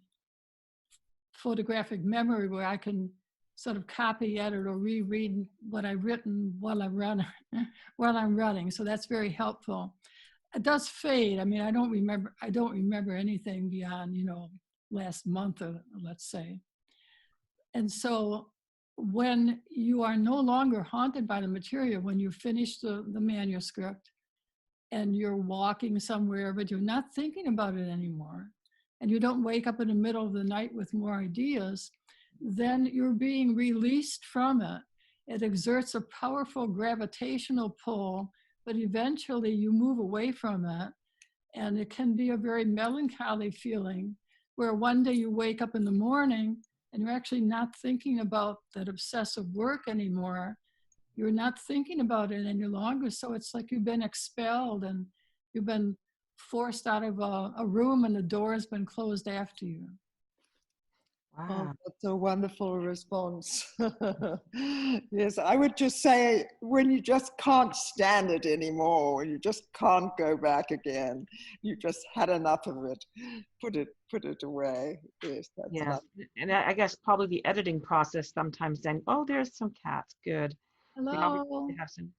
photographic memory where I can sort of copy, edit, or reread what I've written while I'm running. So that's very helpful. It does fade. I mean, I don't remember anything beyond, last month, or let's say. And so when you are no longer haunted by the material, when you finish the manuscript and you're walking somewhere, but you're not thinking about it anymore, and you don't wake up in the middle of the night with more ideas, then you're being released from it. It exerts a powerful gravitational pull, but eventually you move away from it. And it can be a very melancholy feeling where one day you wake up in the morning and you're actually not thinking about that obsessive work anymore. you're not thinking about it any longer. So it's like you've been expelled and you've been forced out of a room and the door has been closed after you. Oh, Wow. that's a wonderful response. Yes, I would just say when you just can't stand it anymore, when you just can't go back again, you just had enough of it, put it away. Yes, that's Yes. lovely. And I guess probably the editing process sometimes then, oh, there's some cats. Good. We always Hello. need to have some.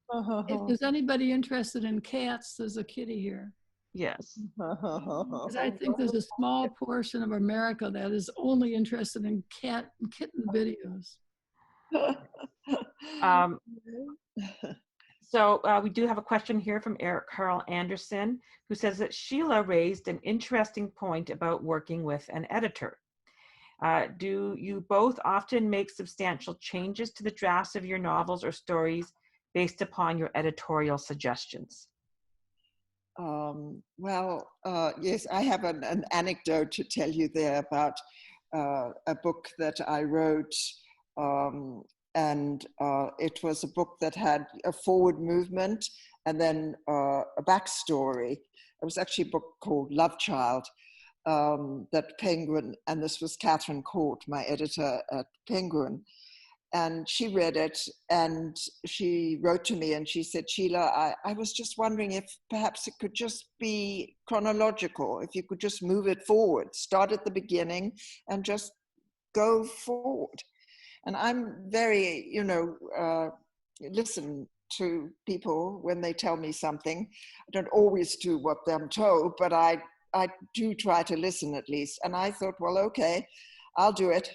If there's anybody interested in cats, there's a kitty here. Yes. Because I think there's a small portion of America that is only interested in cat and kitten videos. Um, so we do have a question here from Eric Carl Anderson, who says that Sheila raised an interesting point about working with an editor. Do you both often make substantial changes to the drafts of your novels or stories based upon your editorial suggestions? Well, yes, I have an anecdote to tell you there about a book that I wrote, and it was a book that had a forward movement and then a backstory. It was actually a book called Love Child, that Penguin, and this was Catherine Court, my editor at Penguin, and she read it and she wrote to me and she said, Sheila, I was just wondering if perhaps it could just be chronological, if you could just move it forward, start at the beginning and just go forward. And I'm very, listen to people when they tell me something. I don't always do what I'm told, but I do try to listen at least. And I thought, well, okay, I'll do it.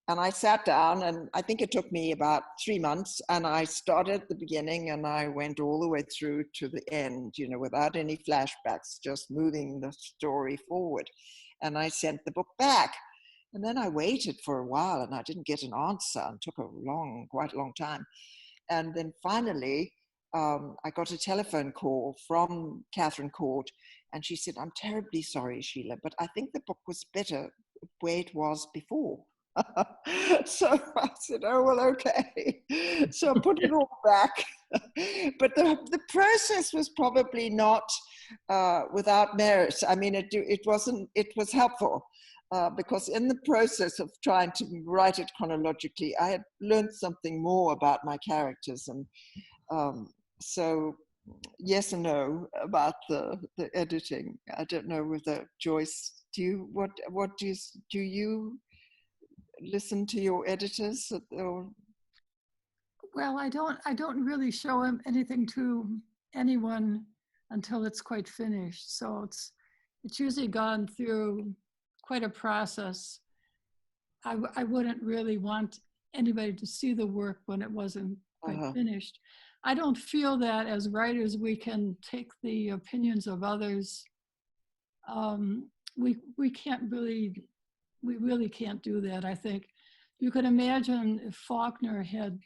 And I sat down, and I think it took me about 3 months, and I started at the beginning and I went all the way through to the end, without any flashbacks, just moving the story forward. And I sent the book back. And then I waited for a while and I didn't get an answer, and took quite a long time. And then finally, I got a telephone call from Catherine Court, and she said, I'm terribly sorry, Sheila, but I think the book was better the way it was before. So I said, oh, well, okay. So I put it all back. But the process was probably not without merit. I mean, it was helpful. Because in the process of trying to write it chronologically, I had learned something more about my characters. And so yes and no about the editing. I don't know whether Joyce, do you listen to your editors? Or? Well, I don't really show him anything to anyone until it's quite finished. So it's usually gone through quite a process. I wouldn't really want anybody to see the work when it wasn't quite finished. I don't feel that as writers we can take the opinions of others. We really can't do that. I think you could imagine if Faulkner had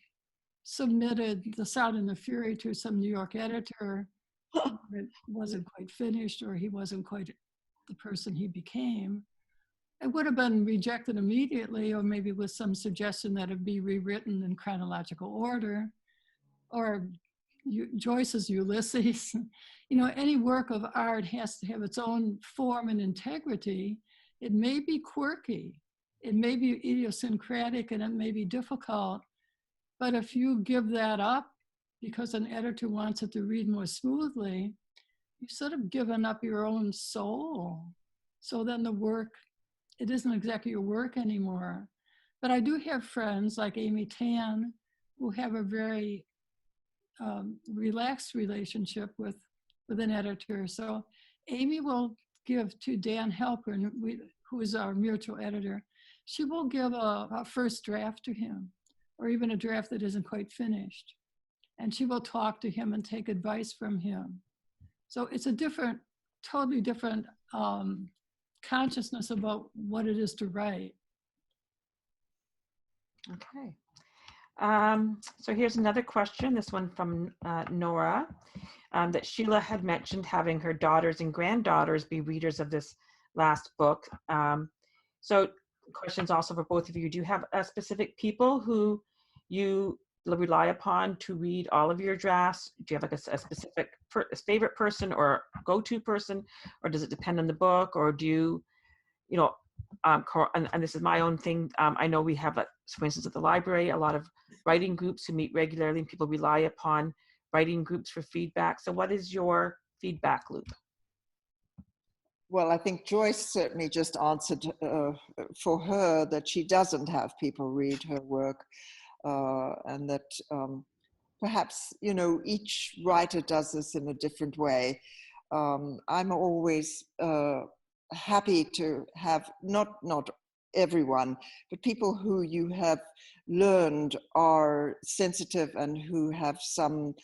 submitted The Sound and the Fury to some New York editor, it wasn't quite finished, or he wasn't quite the person he became, it would have been rejected immediately, or maybe with some suggestion that it be rewritten in chronological order, or Joyce's Ulysses. Any work of art has to have its own form and integrity. It may be quirky, it may be idiosyncratic, and it may be difficult, but if you give that up because an editor wants it to read more smoothly, you've sort of given up your own soul. So then the work, it isn't exactly your work anymore. But I do have friends like Amy Tan who have a very relaxed relationship with an editor. So Amy will give to Dan Halpern, who is our mutual editor, she will give a first draft to him, or even a draft that isn't quite finished. And she will talk to him and take advice from him. So it's a totally different consciousness about what it is to write. Okay. So here's another question, this one from Nora, that Sheila had mentioned having her daughters and granddaughters be readers of this last book. So questions also for both of you. Do you have specific people who you rely upon to read all of your drafts? Do you have like a specific favorite person or go-to person, or does it depend on the book, or do you, and this is my own thing. I know we have, for instance, at the library, a lot of writing groups who meet regularly, and people rely upon writing groups for feedback. So what is your feedback loop? Well, I think Joyce certainly just answered for her that she doesn't have people read her work, and that perhaps, each writer does this in a different way. I'm always happy to have not everyone, but people who you have learned are sensitive and who have some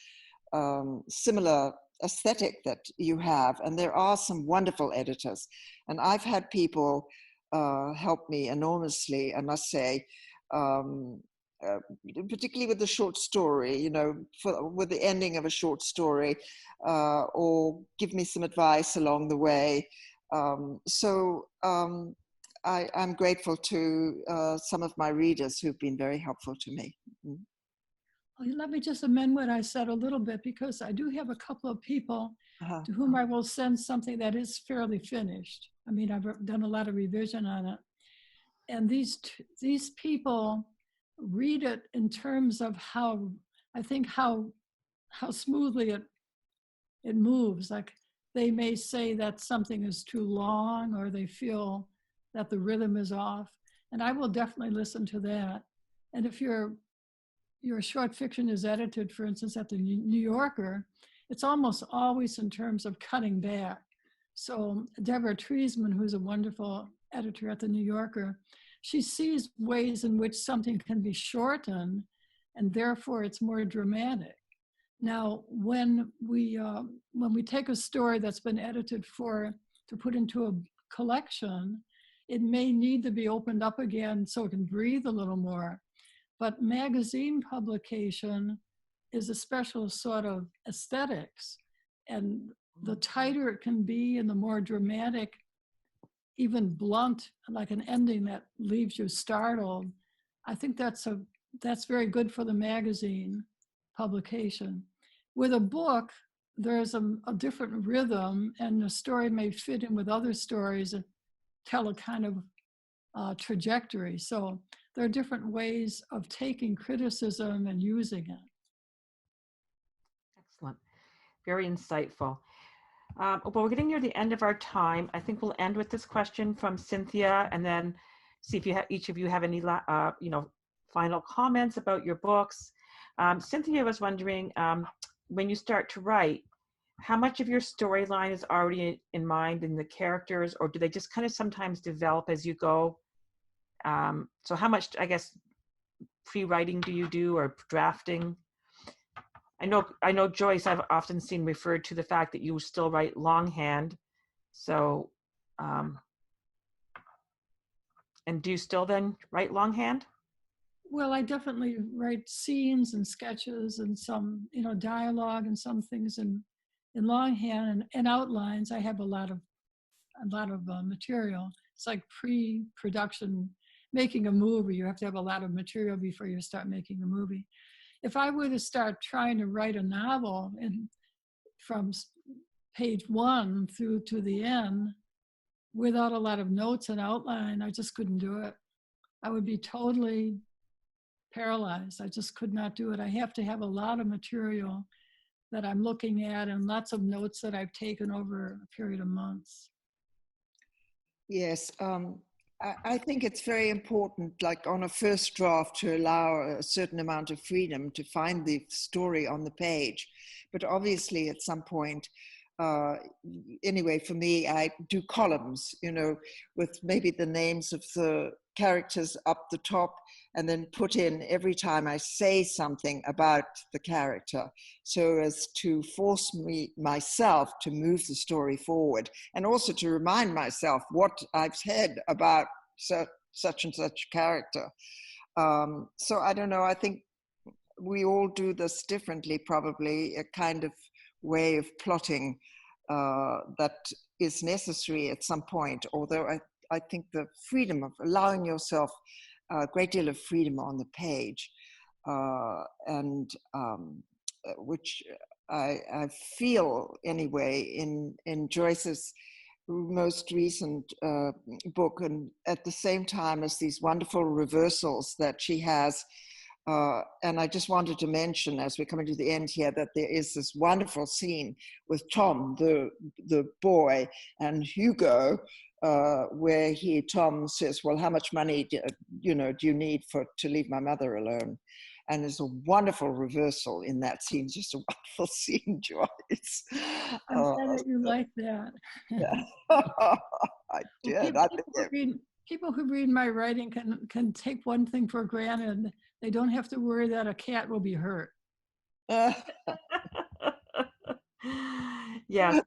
similar aesthetic that you have. And there are some wonderful editors. And I've had people help me enormously, I must say, particularly with the short story, with the ending of a short story, or give me some advice along the way. I'm grateful to some of my readers who've been very helpful to me. Mm-hmm. Let me just amend what I said a little bit, because I do have a couple of people to whom I will send something that is fairly finished. I mean, I've done a lot of revision on it. And these people read it in terms of how smoothly it moves. Like, they may say that something is too long, or they feel that the rhythm is off. And I will definitely listen to that. And if your short fiction is edited, for instance, at the New Yorker, it's almost always in terms of cutting back. So Deborah Treisman, who's a wonderful editor at the New Yorker, she sees ways in which something can be shortened, and therefore it's more dramatic. Now, when we take a story that's been edited to put into a collection, it may need to be opened up again so it can breathe a little more. But magazine publication is a special sort of aesthetics. And the tighter it can be and the more dramatic, even blunt, like an ending that leaves you startled, I think that's very good for the magazine publication. With a book, there's a different rhythm, and the story may fit in with other stories and tell a kind of trajectory. So there are different ways of taking criticism and using it. Excellent. Very insightful. Well, we're getting near the end of our time. I think we'll end with this question from Cynthia, and then see if each of you have any final comments about your books. Cynthia was wondering, when you start to write, how much of your storyline is already in mind in the characters, or do they just kind of sometimes develop as you go? So how much, I guess, pre-writing do you do, or drafting? I know Joyce, I've often seen referred to the fact that you still write longhand. So, and do you still then write longhand? Well, I definitely write scenes and sketches and some, dialogue and some things in longhand, and outlines. I have a lot of material. It's like pre-production. Making a movie, you have to have a lot of material before you start making a movie. If I were to start trying to write a novel from page 1 through to the end without a lot of notes and outline, I just couldn't do it. I would be totally paralyzed. I just could not do it. I have to have a lot of material that I'm looking at and lots of notes that I've taken over a period of months. Yes, I think it's very important, like on a first draft, to allow a certain amount of freedom to find the story on the page. But obviously at some point, anyway, for me, I do columns, with maybe the names of the characters up the top, and then put in every time I say something about the character, so as to force myself to move the story forward, and also to remind myself what I've said about such and such character. So I don't know, I think we all do this differently, probably, a kind of way of plotting that is necessary at some point, although I think the freedom of allowing yourself a great deal of freedom on the page and which I feel anyway in Joyce's most recent book, and at the same time as these wonderful reversals that she has. And I just wanted to mention, as we're coming to the end here, that there is this wonderful scene with Tom, the boy, and Hugo, where Tom says, "Well, how much money do you need to leave my mother alone?" And there's a wonderful reversal in that scene, just a wonderful scene, Joyce. I'm glad that you like that. Yeah. I did. People who read my writing can take one thing for granted. They don't have to worry that a cat will be hurt. Yes.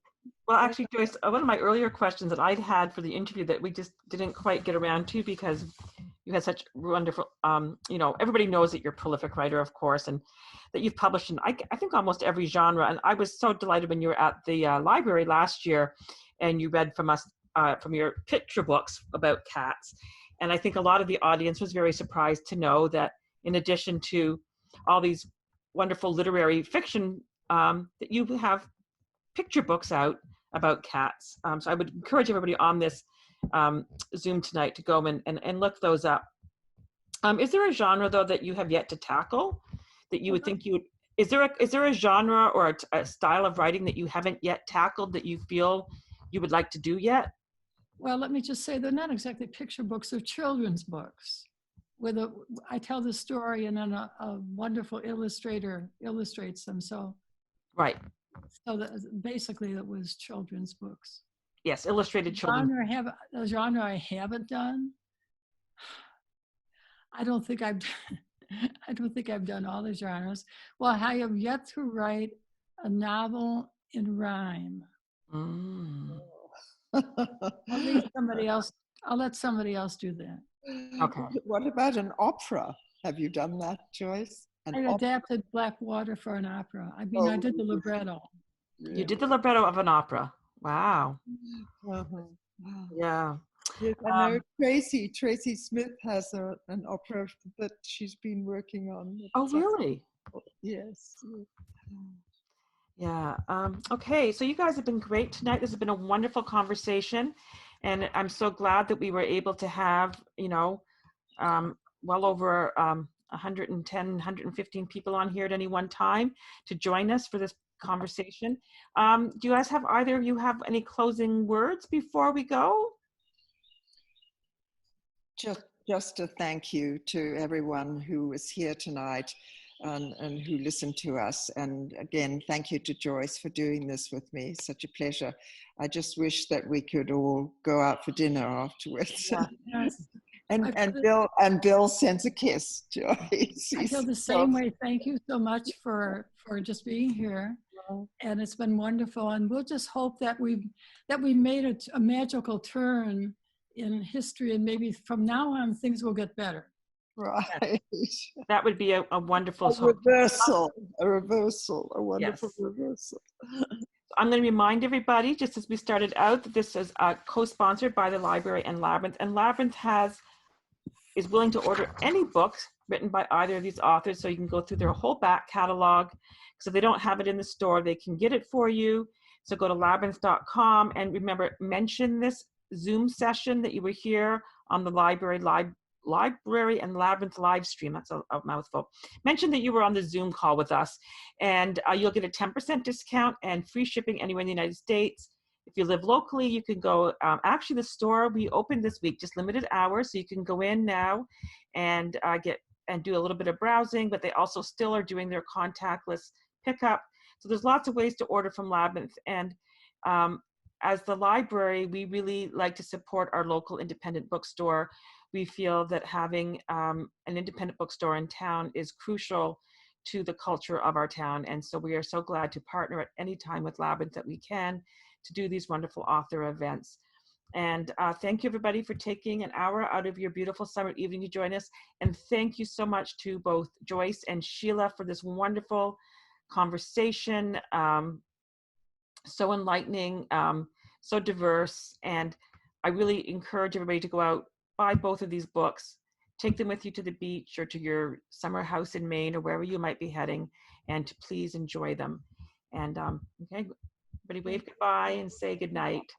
Well, actually, Joyce, one of my earlier questions that I'd had for the interview that we just didn't quite get around to because you had such wonderful, everybody knows that you're a prolific writer, of course, and that you've published in, I think, almost every genre. And I was so delighted when you were at the library last year and you read from us, from your picture books about cats. And I think a lot of the audience was very surprised to know that in addition to all these wonderful literary fiction, that you have picture books out about cats. So I would encourage everybody on this Zoom tonight to go and look those up. Is there a genre, though, that you have yet to tackle that you would think you would? Is there a genre or a style of writing that you haven't yet tackled that you feel you would like to do yet? Well, let me just say they're not exactly picture books; they're children's books. I tell the story, and then a wonderful illustrator illustrates them. So, right. So basically, it was children's books. Yes, illustrated children. The genre I haven't done. I don't think I've done all the genres. Well, I have yet to write a novel in rhyme. I'll let somebody else do that. Okay. What about an opera? Have you done that, Joyce? I adapted Blackwater for an opera. I mean, I did the libretto. You did the libretto of an opera. Wow. Yeah. Yes, I know Tracy Smith has an opera that she's been working on. Oh, really? Yes. Yeah. Okay. So you guys have been great tonight. This has been a wonderful conversation. And I'm so glad that we were able to have, well over 110, 115 people on here at any one time to join us for this conversation. Do you guys have, either of you have any closing words before we go? Just a thank you to everyone who was here tonight and who listened to us. And again, thank you to Joyce for doing this with me. Such a pleasure. I just wish that we could all go out for dinner afterwards. Yeah. Yes. And Bill sends a kiss, Joyce. I feel the same way. Thank you so much for just being here. And it's been wonderful. And we'll just hope that we made a magical turn in history, and maybe from now on things will get better. Right. That would be a wonderful reversal, a wonderful reversal. I'm going to remind everybody, just as we started out, that this is co-sponsored by the library and Labyrinth. And Labyrinth is willing to order any books written by either of these authors, so you can go through their whole back catalog. So if they don't have it in the store, they can get it for you. So go to labyrinth.com, and remember, mention this Zoom session that you were here on the library and Labyrinth live stream. That's a mouthful. Mention that you were on the Zoom call with us, and you'll get a 10% discount and free shipping anywhere in the United States. If you live locally, you can go, actually the store we opened this week, just limited hours, so you can go in now and do a little bit of browsing, but they also still are doing their contactless pickup. So there's lots of ways to order from Labyrinth. And as the library, we really like to support our local independent bookstore. We feel that having an independent bookstore in town is crucial to the culture of our town. And so we are so glad to partner at any time with Labyrinth that we can to do these wonderful author events. And thank you, everybody, for taking an hour out of your beautiful summer evening to join us. And thank you so much to both Joyce and Shelia for this wonderful conversation. So enlightening, so diverse. And I really encourage everybody to go out, buy both of these books, take them with you to the beach or to your summer house in Maine or wherever you might be heading, and to please enjoy them. And okay, everybody wave goodbye and say good night.